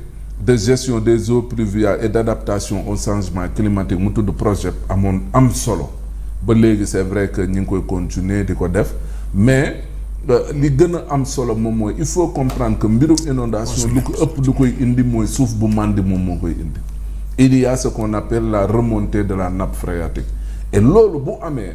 de gestion des eaux pluviales et d'adaptation au changement climatique mu tudd projet am solo ba léegi c'est vrai que ñu ngi koy continuer di ko def mais li gën a am solo moom mooy il faut comprendre que mbirum inondation lu ko ëpp lu koy indi mooy suuf bu màndi moom moo koy indi il y a ce qu'on appelle la remontée de la nappe phréatique et loolu bu amee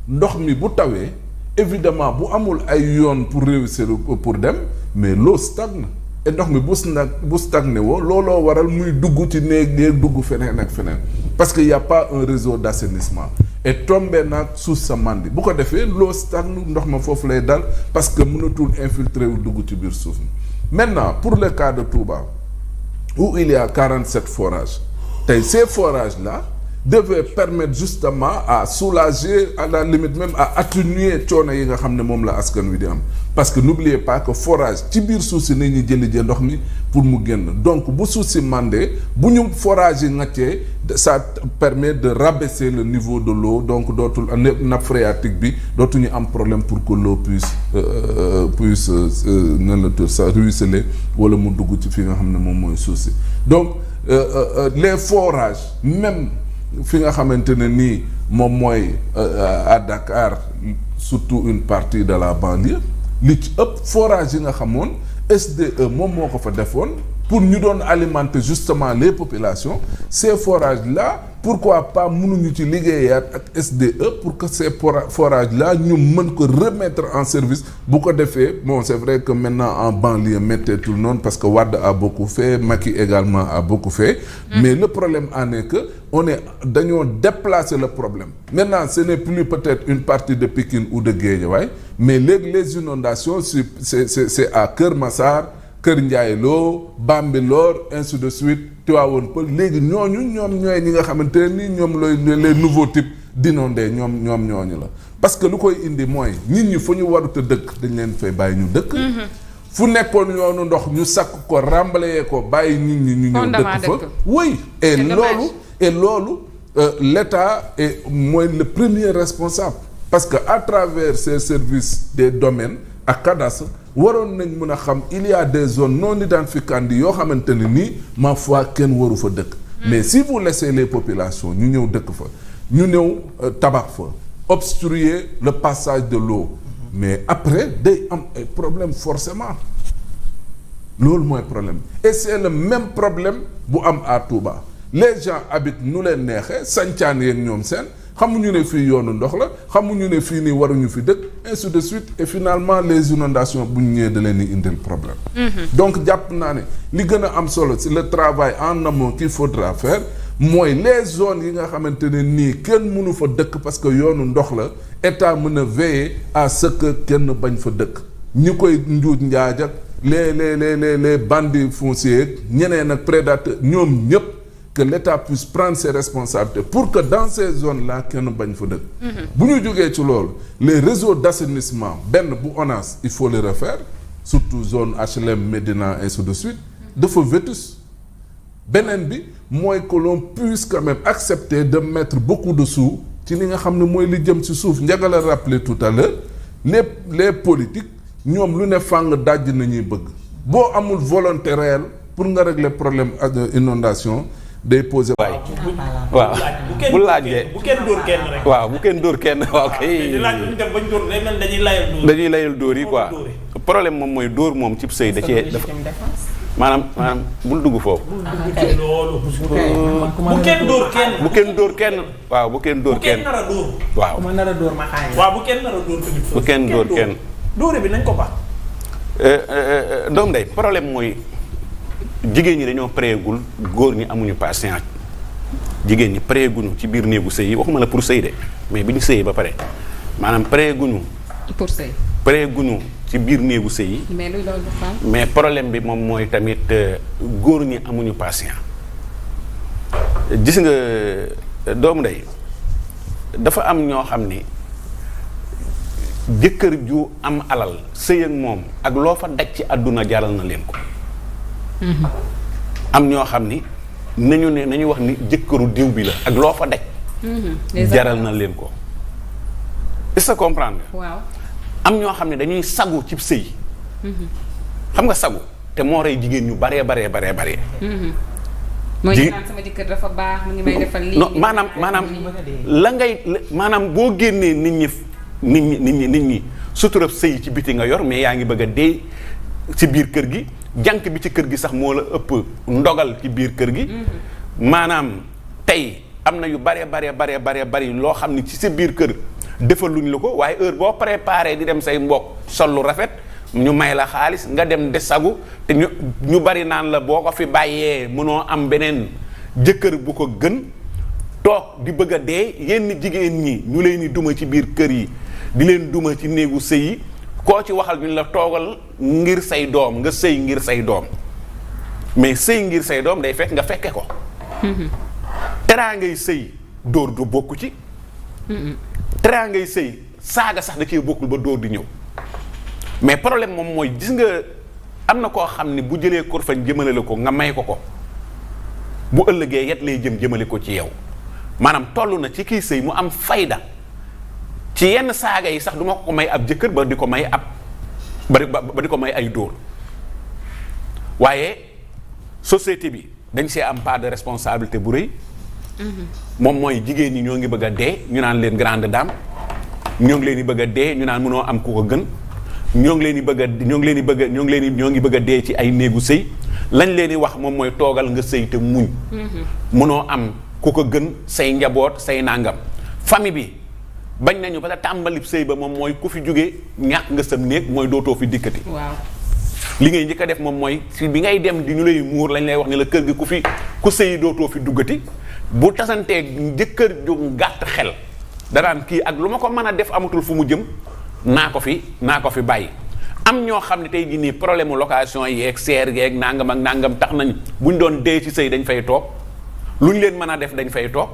ndox mi bu tawee évidemment bu amul ay yoon pour réussir pour dem mais l'eau stagne et ndox mi bu stagné woo looloo waral muy dugg ci néeg dugg feneen ak feneen parce que y a pas un réseau d'assainissement et tombé naag suuf sa màndi bu ko defee l'eau stagne ndox ma foofu lay dal parce que mënatul infiltrer wu dugg ci biir suuf mi maintenant pour le cas de Touba où il y a 47 forages tey ces forages là devait permettre justement à soulager à la limite même à atténuer coono yi nga xam ne moom la askan wi di am parce que n'oubliez pas que forage ci biir suuf si nañuy jëli jee ndox mi pour mu génn donc bu suuf si mandee bu ñu forage yi ŋaccee ça permet de rabaisser le niveau de l'eau donc dootul nappe phréatique bi dootuñu am problème pour que l'eau puisse nan la tur ça ruisseler wala mu dugg ci fi nga xam ne moom mooy suuf si donc les forages même fi nga xamante ne nii moom mooy à Dakar surtout une partie de la banlieue li ci ëpp forage yi nga xamoon SDE moom moo ko fa defoon pour ñu doon alimenter justement les populations ces forages là pourquoi pas mënuñu ci liggéeyaat ak SDE pour que ces forages là ñu mën ko remettre en service bu ko defee bon c'est vrai que maintenant en banlieue metteetul noonu parce que Wade a beaucoup fait Macky également a beaucoup fait mais le problème en est que dañoo déplacer le problème maintenant ce n'est plus peut-être une partie de Pikine ou de Guédiawaye mais léegi les inondations c'est à Keur Massar Kër Ndiaye Lo Bambilor ainsi de suite Tivaouane Peulh léegi ñoom ñooy ñi nga xamante ne ni ñoom les nouveaux types d'inondés ñoom ñooñu la parce que lu koy indi mooy nit ñi fu ñu warut a dëkk dañ leen fay bàyyi ñu dëkk fu nekkoon yoonu ndox ñu sakk ko rembalayé ko bàyyi nit ñi ñu ñëw dëkk fa oui et loolu l'État est mooy le premier responsable parce que à travers ces services des domaines ak cadastre waroon nañ mën a xam il y a des zones non identificantes yoo xamante ne nii ma foi kenn waru fa dëkk mais si vous laissez les populations ñu ñëw dëkk fa ñu ñëw tabax fa obstruer le passage de l'eau mais après day am ay problème forcément loolu mooy problème et c'est le même problème bu am à Touba les gens habitent nu leen neexee sancaan yeeg ñoom seen xamuñu ne fii yoonu ndox la xamuñu ne fii nii waruñu fi dëkk ainsi de suite et finalement les inondations bu ñu ñëwee da leen di indil problème donc jàpp naa ne li gën a am solo c'est le travail en amont qu'il faudra faire mooy les zones yi nga xamante ne nii kenn mënu fa dëkk parce que yoonu ndox la état mën a veiller à ce que kenn bañ fa dëkk ñi koy njuuj njaaj ak les bandits fonciers ñeneen ak prédateurs ñoom ñëpp que l'État puisse prendre ses responsabilités pour que dans ces zones-là kenn bañ fa dëkk bu ñu jógee ci loolu les réseaux d'assainissement benn bu ONAS il faut les refaire surtout zone HLM Médina ainsi de suite dafa vétus beneen bi mooy que l'on puisse quand même accepter de mettre beaucoup de sous ci li nga xam ne mooy li jëm ci suuf Ndiaga la rappelé tout à l'heure les politiques ñoom lu ne fàng dajj nañuy bëgg boo amul volonté réelle pour nga régler problème inondation day poser waaw bu laajee bu kenn dóor kenn rek. waaw bu kenn dóor kenn waaw kay. di laaj bu ñu dem bañ dóor day mel dañuy layal dóor yi quoi problème moom mooy dóor moom cib sëy da cee dafa maanaam bul dugg foofu. loolu bu kenn dóor kenn. bu kenn dóor kenn waaw bu kenn dóor kenn. bu kenn nar a dóor. waaw ma nar a dóor ma xaay. waaw bu kenn nar a dóor tamit. bu kenn dóor kenn. dóore bi nañ ko baax. doom day problème mooy jigéen ñi dañoo pareegul góor ñi amuñu patience jigéen ñi pareeguñu ci biir néegu sëy yi waxuma la pour sëy de mais bi ñu sëy ba pare maanaam pareeguñu. pour sëy. pareeguñu ci biir néegu sëy yi. mais luy loolu mais problème bi moom mooy tamit góor ñi amuñu patience gis nga doomu ndey dafa am ñoo xam ni jëkkër ju am alal sëy ak moom ak loo fa daj ci àdduna jaral na leen ko. am ñoo xam ni nañu wax ni jëkkëru diw bi la ak loo fa daj. jaral na leen ko est-ce que comprendre nga. waaw am ñoo xam ne dañuy sagu ci sëy. xam nga sagu te moo rey jigéen ñu baree. mooy naan sama jëkkër dafa baax mu ngi may defal lii. non maanaam boo génnee nit ñi suturab sëy ci biti nga yor mais yaa ngi bëgg a dee ci biir kër gi jànk bi ci kër gi sax moo la ëpp ndogal ci biir kër gi. maanaam tey am na yu bari loo xam ni ci sa biir kër defaluñ la ko waaye heure boo préparé di dem say mbokk sol lu rafet ñu may la xaalis nga dem de sagu te ñu bari naan la boo ko fi bàyyee mënoo am beneen jëkkër bu ko gën toog di bëgg a dee yenn jigéen ñi ñu leen di duma ci biir kër yi di leen duma ci néegu sëy yi koo ci waxal ñu la toogal ngir say doom nga sëy ngir say doom mais sëy ngir say doom day fekk nga fekke ko. teraa ngay sëy dóor du bokku ci. teraa ngay sëy saaga sax da cee bokkul ba dóor di ñëw mais problème moom mooy gis nga am na koo xam ne bu jëlee kurfañ jëmale la ko nga may ko bu ëllëgee yet lay jëmale ko ci yow maanaam toll na ci kii sëy mu am fayda ci yenn saaga yi sax du ma ko may ab jëkkër ba di ko may ba di ko may ay dóor waaye société bi dañ see am part de responsabilité bu rëy. moom mooy jigéen ñi ñoo ngi bëgg a dee ñu naan leen grande dame ñoo ngi leen di bëgg a dee ñu naan mënoo am ku ko gën ñoo ngi bëgg a dee ci ay néegu sëy lañ leen di wax moom mooy toogal nga sëy te muñ. mënoo am ku ko gën say njaboot say nangam famille bi bañ nañu ba la tàmbalib sëy ba moom mooy ku fi jóge ñàkk nga sam néeg mooy dootoo fi dikkati. waaw li ngay njëkk a def moom mooy si bi ngay dem di ñu lay muur lañ lay wax ne la kër gi ku sëy dootoo fi duggati. bu tasantee jëkkër ju gàtt xel danaan kii ak lu ma ko mën a def amatul fu mu jëm naa ko fi bàyyi am ñoo xam ne tey jii nii problème mu location yeeg seer yeeg nangam ak nangam tax nañ buñ doon dee ci sëy dañ fay toog luñ leen mën a def dañ fay toog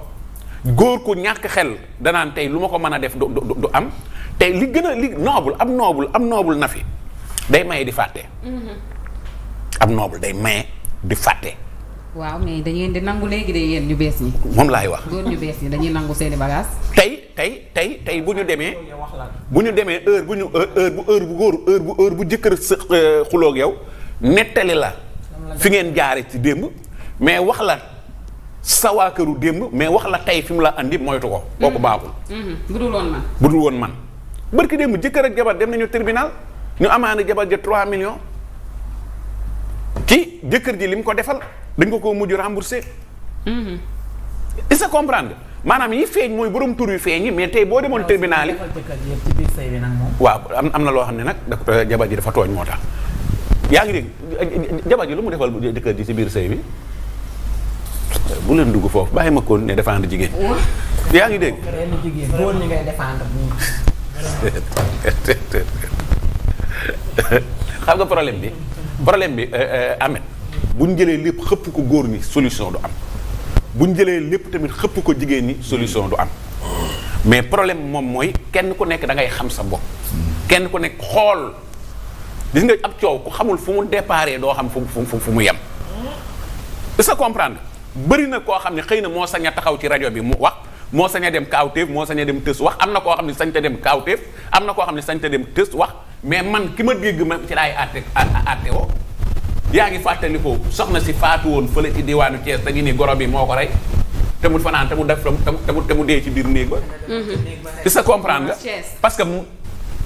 góor ku ñàkk xel danaan tey lu ma ko mën a def du am tey li gën a li noble na fi day maye di fàtte. am noble day maye di fàtte. waaw mais dañu leen di nangu léegi de yéen ñu bees ñi. moom laay wax. góor ñu bees ñi dañuy nangu seeni bagage. tey bu ñu demee heure bu jëkkër xuloog yow nettali la fi ngeen jaare ci démb mais wax la sa waa këru démb mais wax la tey fi mu la andi moytu ko. kooku baaxul. bu dul woon man. barki démb jëkkër ak jabar dem nañu tribunal ñu amaana jabar ja 3 millions ci jëkkër ji li mu ko defal. dañ ko mujj remboursé. est-ce que comprendre maanaam yi feeñ mooy borom tur yu feeñ yi mais tey boo demoon tribunal yi. waaw am na loo xam ne nag jabar ji dafa tooñ moo tax. yaa ngi dégg jabar ji lu mu defal jëkkër ji ci biir sëy bi bu leen dugg foofu bàyyi ma ko ne défendre jigéen. yaa ngi dégg. góor ñi ngay défendre. xam nga problème bi Ahmed. bu ñu jëlee lépp xëpp ko góor ñi solution du am bu ñu jëlee lépp tamit xëpp ko jigéen ñi solution du am mais problème moom mooy kenn ku nekk da ngay xam sa bopp. kenn ku nekk xool gis nga ab coow ku xamul fu mu déparé doo xam fu mu yem. est-ce que comprendre bëri na koo xam ne xëy na moo sañ a taxaw ci rajo bi mu wax moo sañ a dem kaawteef moo sañ a dem tës wax am na koo xam ne sañ ta dem kaawteef am na koo xam ne sañ ta dem tës wax mais man ki ma dégg ma ci laay àtte woo. yaa ngi fàttali ko soxna si faatu woon fële ci diwaanu Thiès te ñu ni goro bi moo ko rey te mu fanaan te mu dee ci biir néeg ba. est-ce que comprendre nga. parce que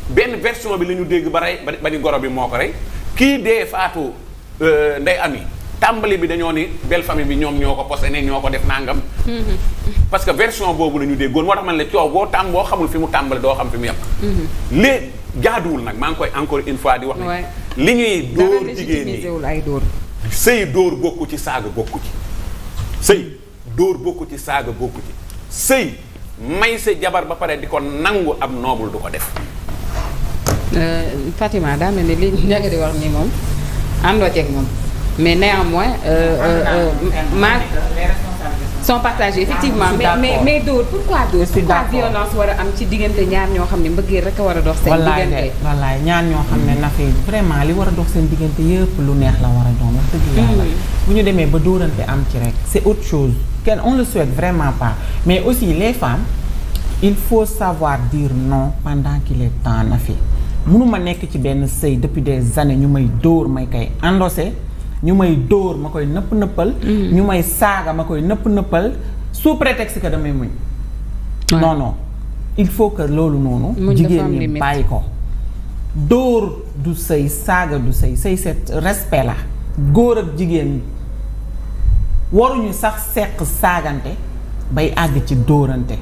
benn version bi la ñu dégg ba rey ba ni goro bi moo ko rey kii dee faatu ndey ami tàmbali bi dañoo ni belle famille bi ñoom ñoo ko posé ñoo ko def nangam. parce que version boobu la ñu déggoon moo tax man la coow boo xamul fi mu tàmbali doo xam fi mu yem. léegi jaaduwul nag maa ngi koy encore une fois di wax ne. li ñuy dóor jigéen ñi sëy dóor bokku ci saaga bokku ci sëy dóor bokku ci saaga bokku ci sëy may sa jabar ba pare di ko nangu ab noobul du ko def. Fatima daa mel ni li njëkk di wax nii moom àndoo ceeg moom mais néanmoins sont partagés effectivement mais dóor pourquoi violence war a am ci diggante ñaar ñoo xam ne mbëggeel rek a war a dox seen diggante wallaay ñaar ñoo xam ne na fi vraiment li war a dox seen diggante yëpp lu neex la war a doon wax dëgg yàlla bu ñu demee ba dóorante am ci rek c'est autre chose on le souhaite vraiment pas mais aussi les femmes il faut savoir dire non pendant qu'il est temps na fi mënuma nekk ci benn sëy depuis des années ñu may dóor may koy endossé ñu may dóor ma koy nëpp-nëppal ñu may saaga ma koy nëpp-nëppal sous prétexte que damay muñ non il faut que loolu noonu jigéen ñi bàyyi ko dóor du sëy saaga du sëy c'est respect la góor ak jigéen waruñu sax seq saagante bay àgg ci dóorante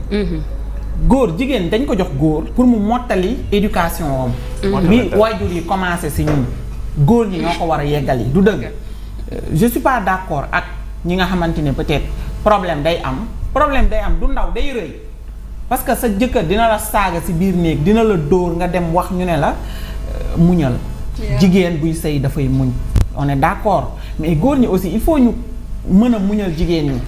góor jigéen dañ ko jox góor pour mu mottali éducation am bi waajur yi commencé si ñun góor ñi ñoo ko war a yeggali du dëgg je suis pas d'accord ak ñi nga xamante ne peut-être problème day am du ndaw day rëy parce que sa jëkkër dina la saaga si biir néeg dina la dóor nga dem wax ñu ne la muñal jigéen buy sëy dafay muñ on est d'accord mais góor ñi aussi il faut ñu mën a muñal jigéen ñi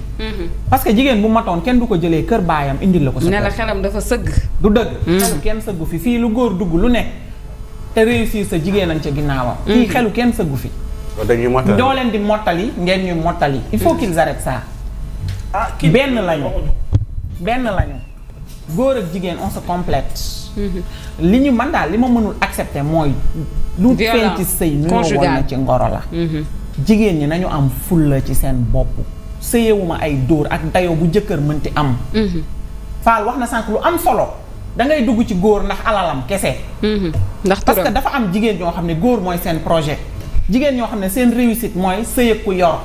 parce que jigéen bu matoon kenn du ko jëlee kër baayam indil la ko sa ne la xelam dafa sëgg du dëgg xelu kenn sëggu fi fii lu góor dugg lu nekk te réussir sa jigéen añ ca ginnaawam fii xelu kenn sëggu fi doo leen di mottali ngeen ñuy mottali il faut qu'ils arrêtent ça benn lañu góor ak jigéen on se complète li ñu man daal li ma mënul accepter mooy lu feeñ ci sëy nu woon na ci ngoro la jigéen ñi nañu am fulla ci seen bopp sëyewuma ay dóor ak dayoo bu jëkkër mënti am Fall wax na sànq lu am solo da ngay dugg ci góor ndax alalam kese ndax parce que dafa am jigéen ñoo xam ne góor mooy seen projet jigéen ñoo xam ne seen réussite mooy sëy ku yor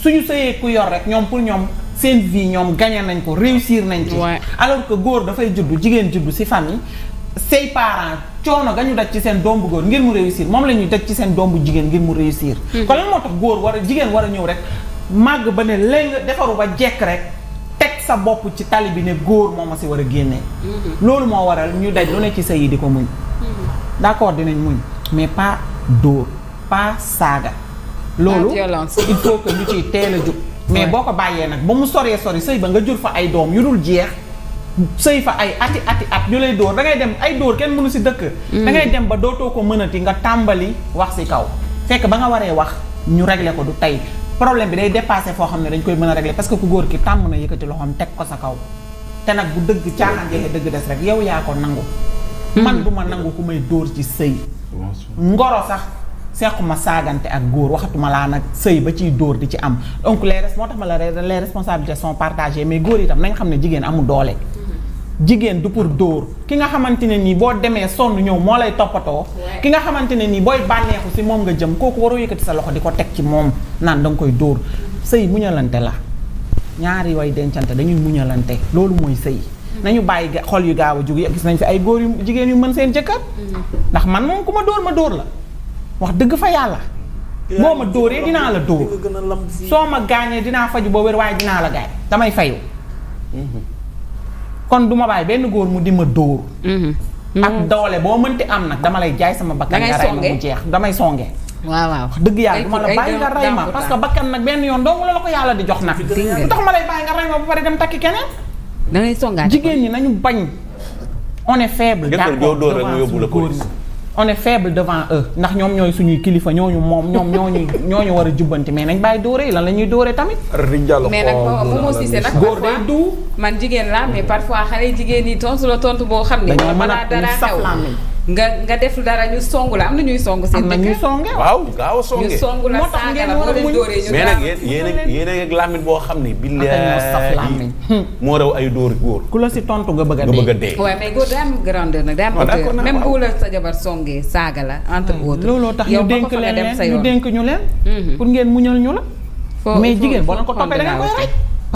suñu sëyee ku yor rek ñoom pour ñoom seen vie ñoom gagné nañ ko réussir nañ ci alors que góor dafay juddu jigéen juddu ci famille say parents coono ga ñu daj ci seen doom bu góor ngir mu réussir moom la ñuy daj ci seen doom bu jigéen ngir mu réussir kon lan moo tax góor war a jigéen war a ñëw rek màgg ba ne léegi defaru ba jekk rek teg sa bopp ci tali bi ne góor moo ma si war a génnee loolu moo waral ñu daj lu ne ci sëy yi di ko muñ d'accord dinañ muñ mais pas dóor pas saaga loolu il faut que ñu ciy teel a jóg mais boo ko bàyyee nag ba mu sori sëy ba nga jur fa ay doom yu dul jeex sëy fa ay ati at ñu lay dóor da ngay dem ay dóor kenn mënu si dëkk da ngay dem ba dootoo ko mënati nga tàmbali wax si kaw fekk ba nga waree wax ñu régler ko du tey problème bi day dépassé foo xam ne dañ koy mën a régler parce que ku góor ki tàmm na yëkkati loxoom teg ko sa kaw te nag bu dëgg caaxaan jeexee dëgg des rek yow yaa ko nangu man du ma nangu ku may dóor ci sëy ngoro sax sequma saagante ak góor waxatuma laa nag sëy ba ciy dóor di ci am donc moo tax ma la les responsabilités sont partagées mais góor itam nañ xam ne jigéen amul doole jigéen du pour dóor ki nga xamante ne nii boo demee sonn ñëw moo lay toppatoo ki nga xamante ne nii booy bànneexu si moom nga jëm kooku waroo yëkkati sa loxo di ko teg ci moom naan da nga koy dóor sëy muñalante la ñaari way dencante dañuy muñalante loolu mooy sëy nañu bàyyi xol yu gaaw a jóg gis nañ fi ay góor yu jigéen yu mën seen jëkkër ndax man moom ku ma dóor la wax dëgg fa yàlla boo ma dóoree dinaa la dóor soo ma gaañee dinaa faju boo wér waaye dinaa la gaañ damay fayu kon du ma bàyyi benn góor mu di ma dóor ak doole boo mënti am nag dama lay jaay sama bakkan nga rey ma mu jeex damay songe waaw wax dëgg yàlla du ma la bàyyi nga rey ma parce que bakkan nag benn yoon dong la ko yàlla di jox nag lu tax ma lay bàyyi nga rey ma ba pare dem takki keneen da ngay songaat jigéen ñi nañu bañ on est faible d'accord góor ñi on est faible devant eux ndax ñoom ñooy suñuy kilifa ñooñu moom ñooñu war a jubbanti mais nañ bàyyi dóore lan la ñuy dóore tamit. mais nag Momo Cissé nag góor day du man jigéen la mais parfois xale jigéen yi tontu la tontu boo xam ne. dañoo mën balaa dara xew nga def dara ñu songu la am na ñuy songu seen. am na ñuy songe waaw gaaw a songe ñu songu la saaga la boo leen dóoree ñu. mais nag yéen a làmmiñ boo xam ne. billaahi moo raw ay dóor góor. ku la si tontu nga bëgg a dee. waaw mais góor daa am grandeur nag daa am hauteur même bu la sa jabar songee saaga la entre autres. looloo tax ñu dénk leen ñu dénk ñu leen. pour ngeen muñal ñu la. mais jigéen boo leen ko toppee da ngeen koy rey